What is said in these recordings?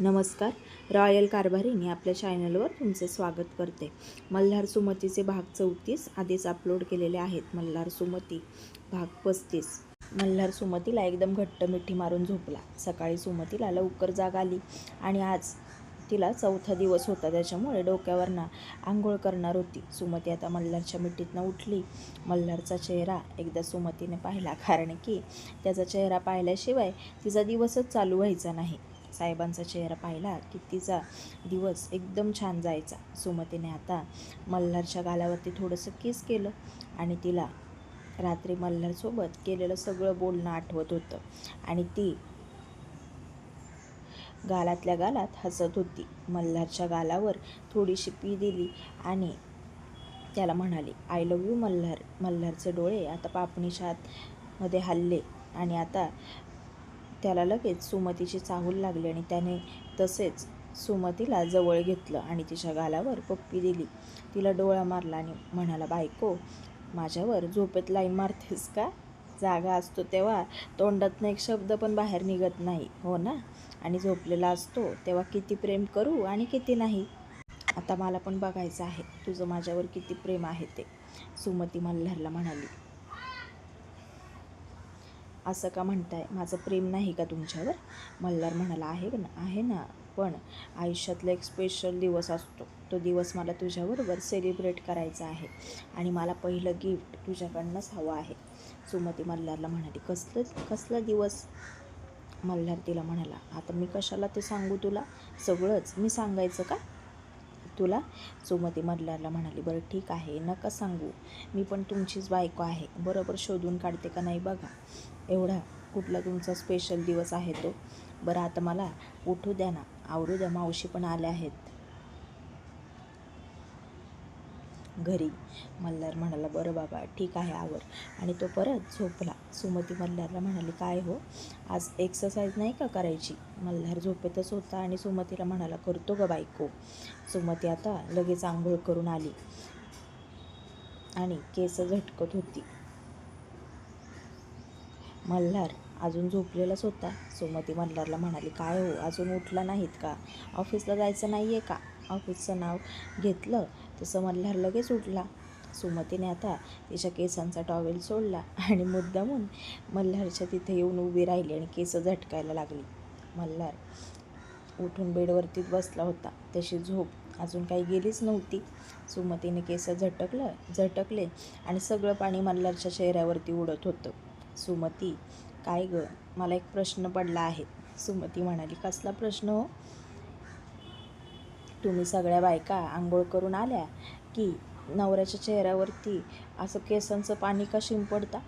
नमस्कार. रॉयल कारभारीने आपल्या चॅनलवर तुमचे स्वागत करते. मल्हार सुमतीचे भाग 34 आधीच अपलोड केलेले आहेत. मल्हार सुमती भाग 35. मल्हार सुमतीला एकदम घट्ट मिठी मारून झोपला. सकाळी सुमतीला लवकर जाग आली आणि आज तिला चौथा दिवस होता, त्याच्यामुळे डोक्यावरनं आंघोळ करणार होती. सुमती आता मल्हारच्या मिठीतनं उठली. मल्हारचा चेहरा एकदा सुमतीने पाहिला, कारण की त्याचा चेहरा पाहिल्याशिवाय तिचा दिवसच चालू व्हायचा नाही. साहेबांचा चेहरा पाहिला की तिचा दिवस एकदम छान जायचा. सुमतीने आता मल्हारच्या गालावरती थोडंसं किस केलं आणि तिला रात्री मल्हारसोबत केलेलं सगळं बोलणं आठवत होतं आणि ती गालातल्या गालात हसत होती. मल्हारच्या गालावर थोडीशी पी दिली आणि त्याला म्हणाली, आय लव्ह यू मल्हार. मल्हारचे डोळे आता पापणीच्या आतमध्ये हलले आणि आता त्याला लगेच सुमतीची चाहूल लागली आणि त्याने तसेच सुमतीला जवळ घेतलं आणि तिच्या गालावर पप्पी दिली. तिला डोळा मारला आणि म्हणाला, बायको, माझ्यावर झोपेत लाईन मारतेस का? जागा असतो तेव्हा तोंडातनं एक शब्द पण बाहेर निघत नाही, हो ना? आणि झोपलेला असतो तेव्हा किती प्रेम करू आणि किती नाही. आता मला पण बघायचं आहे तुझं माझ्यावर किती प्रेम आहे ते. सुमती मल्हारला म्हणाली, असं का म्हणताय? माझं प्रेम नाही का तुमच्यावर? मल्हार म्हणाला, आहे ना, पण आयुष्यातला एक स्पेशल दिवस असतो. तो दिवस मला तुझ्याबरोबर सेलिब्रेट करायचा आहे आणि मला पहिलं गिफ्ट तुझ्याकडनंच हवं आहे. सुमती मल्हारला म्हणाली, कसलं दिवस? मल्हार तिला म्हणाला, आता मी कशाला ते सांगू तुला? सगळंच मी सांगायचं का तुला? सुमती मल्हारला म्हणाली, बरं ठीक आहे, नका सांगू. मी पण तुमचीच बायको आहे, बरोबर शोधून काढते का नाही बघा. एवढा कुठला तुमचा स्पेशल दिवस आहे तो? बरं आता मला उठू द्या ना, आवरू द्या, मावशी पण आल्या आहेत घरी. मल्हार म्हणाला, बरं बाबा ठीक आहे, आवर. आणि तो परत झोपला. सुमती मल्हारला म्हणाली, काय हो, आज एक्सरसाइज नाही का करायची? मल्हार झोपेतच होता आणि सुमतीला म्हणाला, करतो ग बायको. सुमती आता लगेच आंघोळ करून आली आणि केस झटकत होती. मल्हार अजून झोपलेलाच होता. सुमती मल्हारला म्हणाली, काय हो, अजून उठला नाहीत का? ऑफिसला जायचं नाही आहे का? ऑफिसचं नाव घेतलं तसं मल्हार लगेच उठला. सुमतीने आता तिच्या केसांचा टॉवेल सोडला आणि मुद्दामून मल्हारच्या तिथे येऊन उभी राहिली आणि केस झटकायला लागली. मल्हार उठून बेडवरतीच बसला होता. त्याची झोप अजून काही गेलीच नव्हती. सुमतीने केस झटकले आणि सगळं पाणी मल्हारच्या चेहऱ्यावरती उडत होतं. सुमती, काय ग, मला एक प्रश्न पडला आहे. सुमती म्हणाली, कसला प्रश्न हो? तुम्ही सगळ्या बायका आंघोळ करून आल्या की नवऱ्याच्या चेहऱ्यावरती असं केसांचं पाणी का शिंपडता?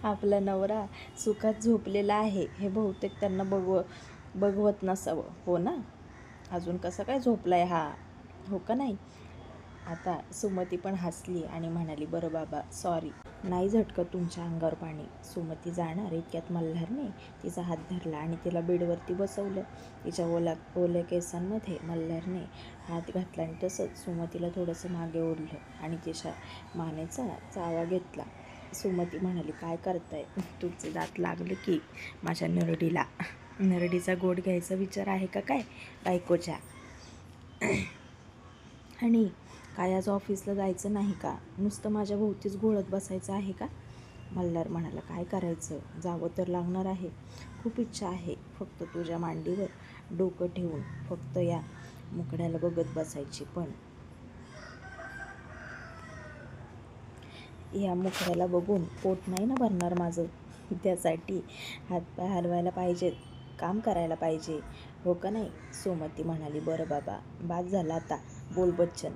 आपला नवरा सुखात झोपलेला आहे हे बहुतेक त्यांना बघवत नसावं, हो ना? अजून कसा काय झोपलाय हा, हो का नाही? आता सुमती पण हसली आणि म्हणाली, बरं बाबा, सॉरी, नाही झटकत तुमच्या अंगावर पाणी. सुमती जाणार इतक्यात मल्हारने तिचा हात धरला आणि तिला बेडवरती बसवलं. तिच्या ओल्या केसांमध्ये मल्हारने हात घातला आणि तसंच सुमतीला थोडंसं मागे ओढलं आणि तिच्या मानेचा चावा घेतला. सुमती म्हणाली, काय करताय? तुमचे दात लागले की माझ्या नरडीला. नरडीचा गोड घ्यायचा विचार आहे का काय बायकोच्या? आणि काय आज ऑफिसला जायचं नाही का? नुसतं माझ्या भोवतीच घोळत बसायचं आहे का? मल्हार म्हणाला, काय करायचं, जावं तर लागणार आहे. खूप इच्छा आहे फक्त तुझ्या मांडीवर डोकं ठेवून फक्त या मुकड्याला बघत बसायची, पण या मुकड्याला बघून पोट नाही ना भरणार माझं. त्यासाठी हातपाय हलवायला पाहिजेत, काम करायला पाहिजे, हो का नाही? सुमती म्हणाली, बरं बाबा, बाद झाला आता, बोल बच्चन.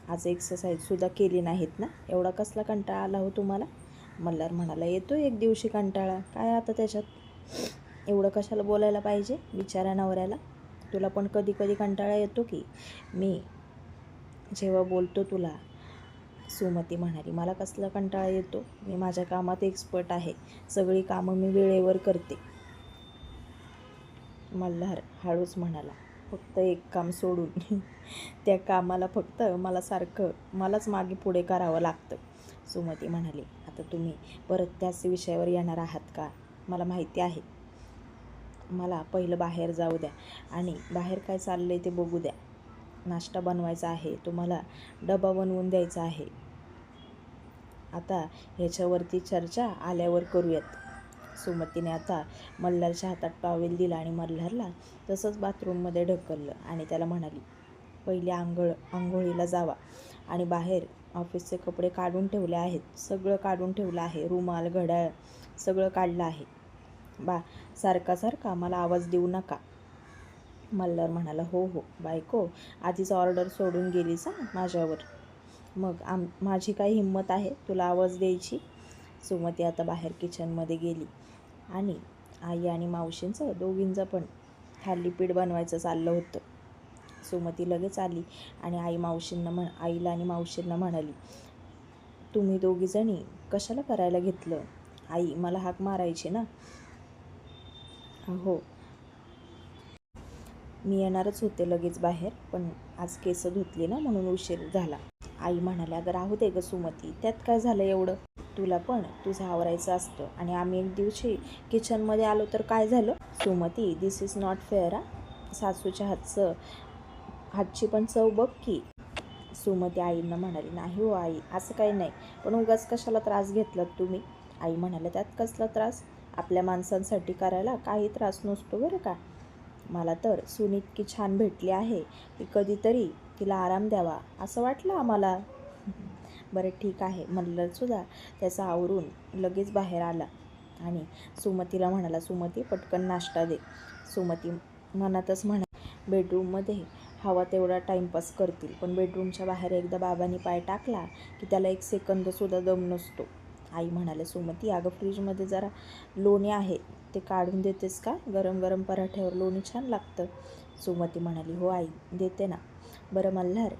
आज एक्सरसाइजसुद्धा केली नाहीत ना? एवढा कसला कंटाळा आला हो तुम्हाला? मल्हार म्हणाला, येतो एक दिवशी कंटाळा, काय आता त्याच्यात एवढं कशाला बोलायला पाहिजे? विचारा नवऱ्याला. तुला पण कधी कधी कंटाळा येतो की मी जेव्हा बोलतो तुला? सुमती म्हणाली, मला कसला कंटाळा येतो? मी माझ्या कामात एक्सपर्ट आहे, सगळी कामं मी वेळेवर करते. मल्हार हळूच म्हणाला, फक्त एक काम सोडून. त्या कामाला फक्त मलाच मागे पुढे करावं लागतं. सुमती म्हणाली, आता तुम्ही परत त्याच विषयावर येणार आहात का? मला माहिती आहे मला पहिलं बाहेर जाऊ द्या आणि बाहेर काय चाललं आहे ते बघू द्या. नाश्ता बनवायचा आहे, तुम्हाला डबा बनवून द्यायचा आहे. आता ह्याच्यावरती चर्चा आल्यावर करूयात. सुमतीने आता मल्हारच्या हातात टॉवेल दिला आणि मल्हारला तसंच बाथरूममध्ये ढकललं आणि त्याला म्हणाली, पहिले आंघोळीला जावा आणि बाहेर ऑफिसचे कपडे काढून ठेवले आहेत, सगळं काढून ठेवलं आहे, रुमाल घड्याळ सगळं काढलं आहे. सारखा मला आवाज देऊ नका. मल्हार म्हणाला, हो बायको, आधीच ऑर्डर सोडून गेलीस माझ्यावर, मग माझी काय हिंमत आहे तुला आवाज द्यायची. सुमती आता बाहेर किचनमध्ये गेली आणि आई आणि मावशींचं दोघींचं पण थालीपीठ बनवायचं चाललं होतं. सुमती लगेच आली आणि आईला आणि मावशींना म्हणाली, तुम्ही दोघीजणी कशाला करायला घेतलं. आई मला हाक मारायची ना. हो, मी येणारच होते लगेच बाहेर, पण आज केस धुतली ना म्हणून उशीर झाला. आई म्हणाल्या, अगं राहू दे गं सुमती, त्यात काय झालं एवढं, तुला पण तुझं आवरायचं असतं आणि आम्ही एक दिवशी किचनमध्ये आलो तर काय झालं. सुमती, दिस इज नॉट फेअर. सासूच्या हातची पण चव बघ की. सुमती आईंना म्हणाली, नाही हो आई, असं काही नाही, पण उगाच कशाला त्रास घेतलात तुम्ही. आई म्हणाल्या, त्यात कसला त्रास, आपल्या माणसांसाठी करायला काही त्रास नसतो बरं का. मला तर सून इतकी छान भेटली आहे की कधीतरी तिला आराम द्यावा असं वाटलं आम्हाला. बरं ठीक आहे. मल्हारसुद्धा त्याचा आवरून लगेच बाहेर आला आणि सुमतीला म्हणाला, सुमती पटकन नाश्ता दे. सुमती मनातच बेडरूममध्ये हवा तेवढा टाईमपास करतील, पण बेडरूमच्या बाहेर एकदा बाबांनी पाय टाकला की त्याला एक सेकंदसुद्धा दम नसतो. आई म्हणाले, सुमती अगं फ्रीजमध्ये जरा लोणी आहे, ते काढून देतेस का, गरम गरम पराठ्यावर लोणी छान लागतं. सुमती म्हणाली, हो आई, देते ना. बरं मल्हार,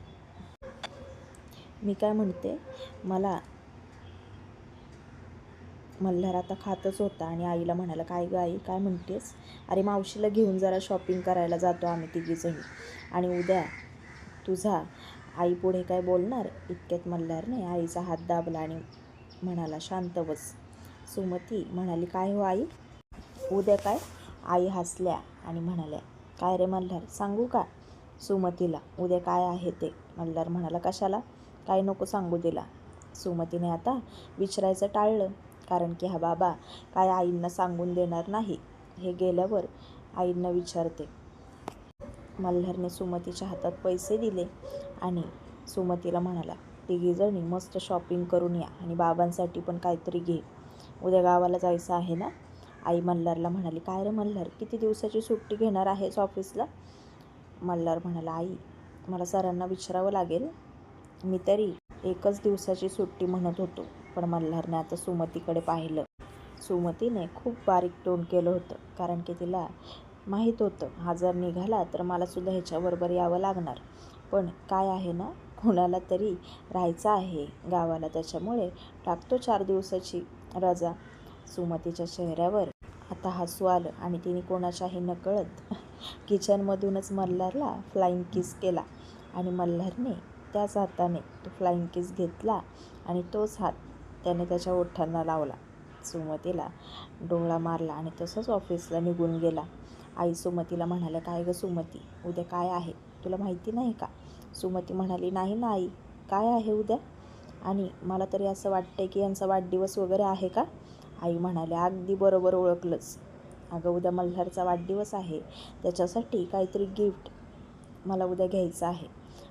मी काय म्हणते, मल्हार आता खातच होता आणि आईला म्हणाला, काय गं आई, काय म्हणतेस. अरे मावशीला घेऊन जरा शॉपिंग करायला जातो आम्ही तिघीजणी आणि उद्या तुझा. आई पुढे काय बोलणार इतक्यात मल्हारने आईचा हात दाबला आणि म्हणाला, शांत बस. सुमती म्हणाली, काय हो आई, उद्या काय. आई हसल्या आणि म्हणाल्या, काय रे मल्हार, सांगू का सुमतीला उद्या काय आहे ते. मल्हार म्हणाला, कशाला, काय नको सांगू तिला. सुमतीने आता विचारायचं टाळलं, कारण की हा बाबा काय आईंना सांगून देणार नाही, हे गेल्यावर आईंना विचारते. मल्हारने सुमतीच्या हातात पैसे दिले आणि सुमतीला म्हणाला, तिघीजणी मस्त शॉपिंग करून या आणि बाबांसाठी पण काहीतरी घे, उद्या गावाला जायचं आहे ना. आई मल्हारला म्हणाली, काय रे मल्हार, किती दिवसाची सुट्टी घेणार आहेस ऑफिसला. मल्हार म्हणाला, आई मला सरांना विचारावं लागेल, मी तरी 1च दिवसाची सुट्टी म्हणत होतो. पण मल्हारने आता सुमतीकडे पाहिलं. सुमतीने खूप बारीक तोंड केलं होतं, कारण की तिला माहीत होतं, हा जर निघाला तर मलासुद्धा ह्याच्याबरोबर यावं लागणार. पण काय आहे ना, कोणाला तरी राहायचं आहे गावाला, त्याच्यामुळे टाकतो 4 दिवसाची रजा. सुमतीच्या चेहऱ्यावर आता हसू आलं आणि तिने कोणाच्याही नकळत किचनमधूनच मल्हारला फ्लाइंग किस केला आणि मल्हारने त्याच हाताने तो फ्लाइंग किस घेतला आणि तोच हात त्याने त्याच्या ओठांना लावला. सुमतीला डोळा मारला आणि तसंच ऑफिसला निघून गेला. आई सुमतीला म्हणाल्या, काय गं सुमती, उद्या काय आहे तुला माहिती नाही का. सुमती म्हणाली, नाही ना आई, काय आहे उद्या. आणि मला तरी असं वाटतंय की यांचा वाढदिवस वगैरे आहे का. आई म्हणाले, अगदी बरोबर ओळखलंच, अगं उद्या मल्हारचा वाढदिवस आहे, त्याच्यासाठी काहीतरी गिफ्ट मला उद्या घ्यायचं आहे.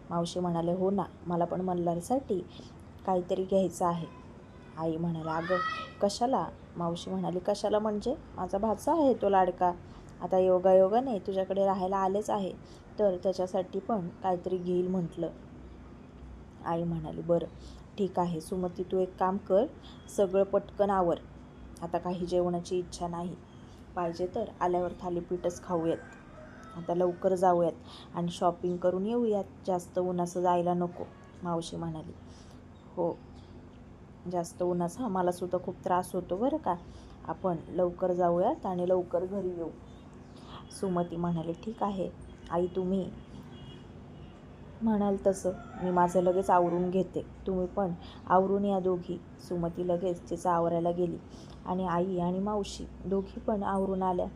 मावशी म्हणाले, हो ना, मला पण मल्हारसाठी काहीतरी घ्यायचं आहे. आई म्हणाले, अगं कशाला. मावशी म्हणाली, कशाला म्हणजे, माझा भाचा आहे तो लाडका, आता योगायोगाने तुझ्याकडे राहायला आलेच आहे, तर त्याच्यासाठी पण काहीतरी घेईल म्हटलं. आई म्हणाली, बरं ठीक आहे सुमती, तू एक काम कर, सगळं पटकन आवर, आता काही जेवणाची इच्छा नाही, पाहिजे तर आल्यावर थालीपीठच खाऊयात, आता लवकर जाऊयात आणि शॉपिंग करून येऊयात, जास्त उन्हाचं जायला नको. मावशी म्हणाली, हो जास्त उन्हाचा मलासुद्धा खूप त्रास होतो बरं का, आपण लवकर जाऊयात आणि लवकर घरी येऊ. सुमती म्हणाली, ठीक आहे आई, तुम्ही म्हणाल तसं, मी माझं लगेच आवरून घेते, तुम्ही पण आवरून या दोघी. सुमती लगेच तिचं आवरायला गेली आणि आई आणि मावशी दोघी पण आवरून आल्या.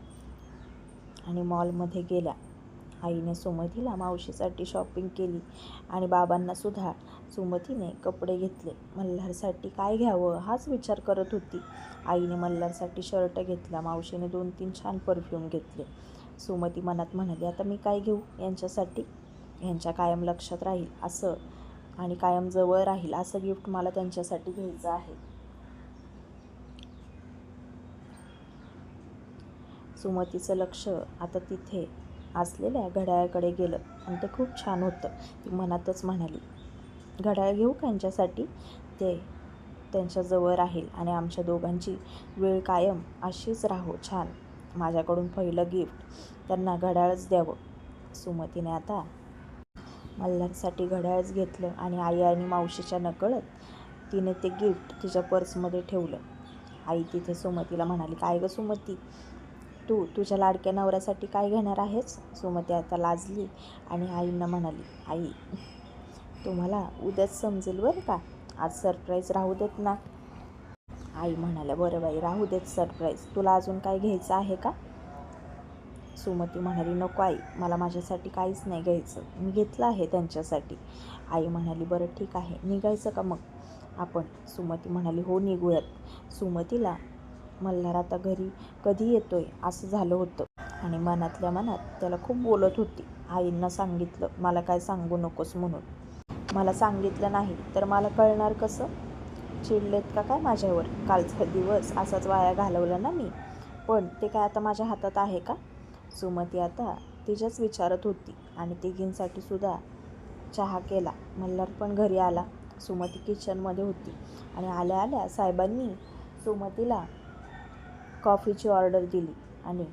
आणि मॉलमध्ये गेल्या. आईने सुमतीला मावशीसाठी शॉपिंग केली आणि बाबांनासुद्धा सुमतीने कपडे घेतले. मल्हारसाठी काय घ्यावं हाच विचार करत होती. आईने मल्हारसाठी शर्ट घेतला, मावशीने 2-3 छान परफ्यूम घेतले. सुमती मनात म्हणाली, आता मी काय घेऊ यांच्यासाठी? यांच्या कायम लक्षात राहील असं आणि कायम जवळ राहील असं गिफ्ट मला त्यांच्यासाठी घ्यायचं आहे. सुमतीचं लक्ष आता तिथे असलेल्या घड्याळाकडे गेलं आणि ते खूप छान होतं. ती मनातच म्हणाली, घड्याळ घेऊ का यांच्यासाठी? ते त्यांच्याजवळ राहील आणि आमच्या दोघांची वेळ कायम अशीच राहो. छान. माझ्याकडून पहिलं गिफ्ट त्यांना घड्याळच द्यावं. सुमतीने आता मल्हारसाठी घड्याळच घेतलं आणि आई आणि मावशीच्या नकळत तिने ते गिफ्ट तिच्या पर्समध्ये ठेवलं. आई तिथे सुमतीला म्हणाली, काय गं सुमती, तू तुझ्या लाडक्या नवऱ्यासाठी काय घेणार आहेस? सुमती आता लाजली आणि आईंना म्हणाली, आई तुम्हाला उद्याच समजेल बरं का, आज सरप्राईज राहू देत ना. आई म्हणाल्या, बरं बाई राहू देत सरप्राईज, तुला अजून काय घ्यायचं आहे का? सुमती म्हणाली, नको आई, मला माझ्यासाठी काहीच नाही घ्यायचं, मी घेतलं आहे त्यांच्यासाठी. आई म्हणाली, बरं ठीक आहे, निघायचं का मग आपण? सुमती म्हणाली, हो निघूयात. सुमतीला मल्हार आता घरी कधी येतोय असं झालं होतं आणि मनातल्या मनात त्याला खूप बोलत होती. आईंना सांगितलं मला काय सांगू नकोस म्हणून. मला सांगितलं नाही तर मला कळणार कसं? चिडलेत का काय माझ्यावर? कालचा दिवस असाच वाया घालवला ना मी, पण ते काय आता माझ्या हातात आहे का? सुमती आता तिच्याच विचारत होती आणि तिघींसाठी सुद्धा चहा केला. मल्हार पण घरी आला. सुमती किचनमध्ये होती आणि आल्या आल्या साहेबांनी सुमतीला कॉफीची ऑर्डर दिली आणि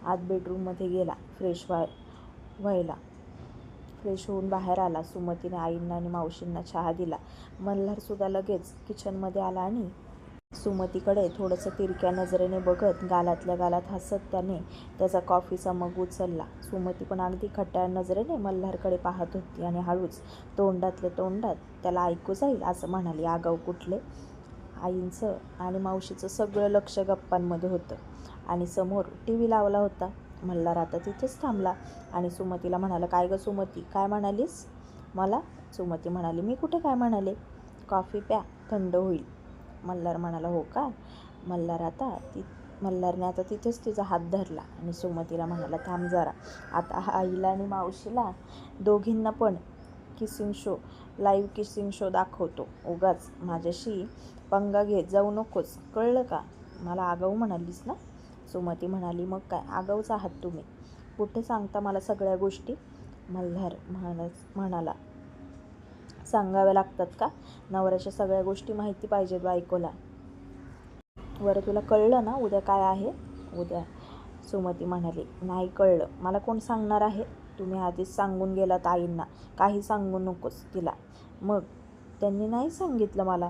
आत बेडरूममध्ये गेला फ्रेश व्हायला. फ्रेश होऊन बाहेर आला. सुमतीने आईंना आणि मावशींना चहा दिला. मल्हारसुद्धा लगेच किचनमध्ये आला आणि सुमतीकडे थोडंसं तिरक्या नजरेने बघत गालातल्या गालात हसत त्याने त्याचा कॉफीचा मग उचलला. सुमती पण अगदी खट्याळ नजरेने मल्हारकडे पाहत होती आणि हळूच तोंडातल्या तोंडात त्याला ऐकू जाईल असं म्हणाली, आगाऊ कुठले. आईंचं आणि मावशीचं सगळं लक्ष गप्पांमध्ये होतं आणि समोर TV लावला होता. मल्हार आता तिथेच थांबला आणि सुमतीला म्हणाला, काय गं सुमती, काय म्हणालीस मला? सुमती म्हणाली, मी कुठे काय म्हणाले, कॉफी प्या, थंड होईल. मल्हार म्हणाला, हो का? मल्हारने आता तिथेच तिचा हात धरला आणि सुमतीला म्हणाला, थांब जरा, आता आईला आणि मावशीला दोघींना पण लाईव्ह किसिंग शो दाखवतो. उगाच माझ्याशी पंगा घेत जाऊ नकोस, कळलं का? मला आगाऊ म्हणालीस ना? सुमती म्हणाली, मग काय आगाऊच आहात तुम्ही, कुठे सांगता मला सगळ्या गोष्टी? मल्हार म्हणाला, सांगाव्या लागतात का? नवऱ्याच्या सगळ्या गोष्टी माहिती पाहिजेत बायकोला. बरं तुला कळलं ना उद्या काय आहे? उद्या. सुमती म्हणाली, नाही कळलं, मला कोण सांगणार आहे? तुम्ही आधीच सांगून गेलात आईंना, काही सांगू नकोस तिला. मग त्यांनी नाही सांगितलं मला.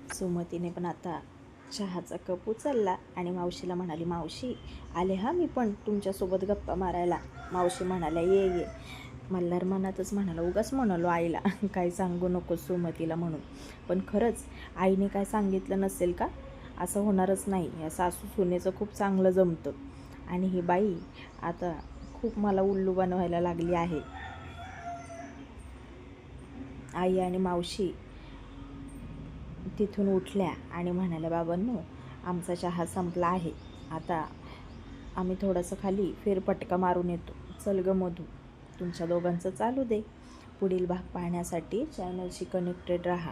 सुमतीने पण आता चहाचा कप उचलला आणि मावशीला म्हणाली, मावशी आले हा मी पण तुमच्यासोबत गप्पा मारायला. मावशी म्हणाल्या, ये. मल्हार मनातच म्हणाला, उगाच म्हणालो आईला काही सांगू नकोस सुमतीला म्हणून, पण खरंच आईने काय सांगितलं नसेल का? असं होणारच नाही. या सासू सुनेचं खूप चांगलं जमतं आणि ही बाई आता खूप मला उल्लू बनवायला लागली आहे. आई आणि मावशी तिथून उठल्या आणि म्हणाल्या, बाबांनो आमचा चहा संपला आहे, आता आम्ही थोडंसं खाली फेरफटका मारून येतो. चल गं मधू, तुमच्या दोघांचं चालू दे. पुढील भाग पाहण्यासाठी चॅनलशी कनेक्टेड राहा.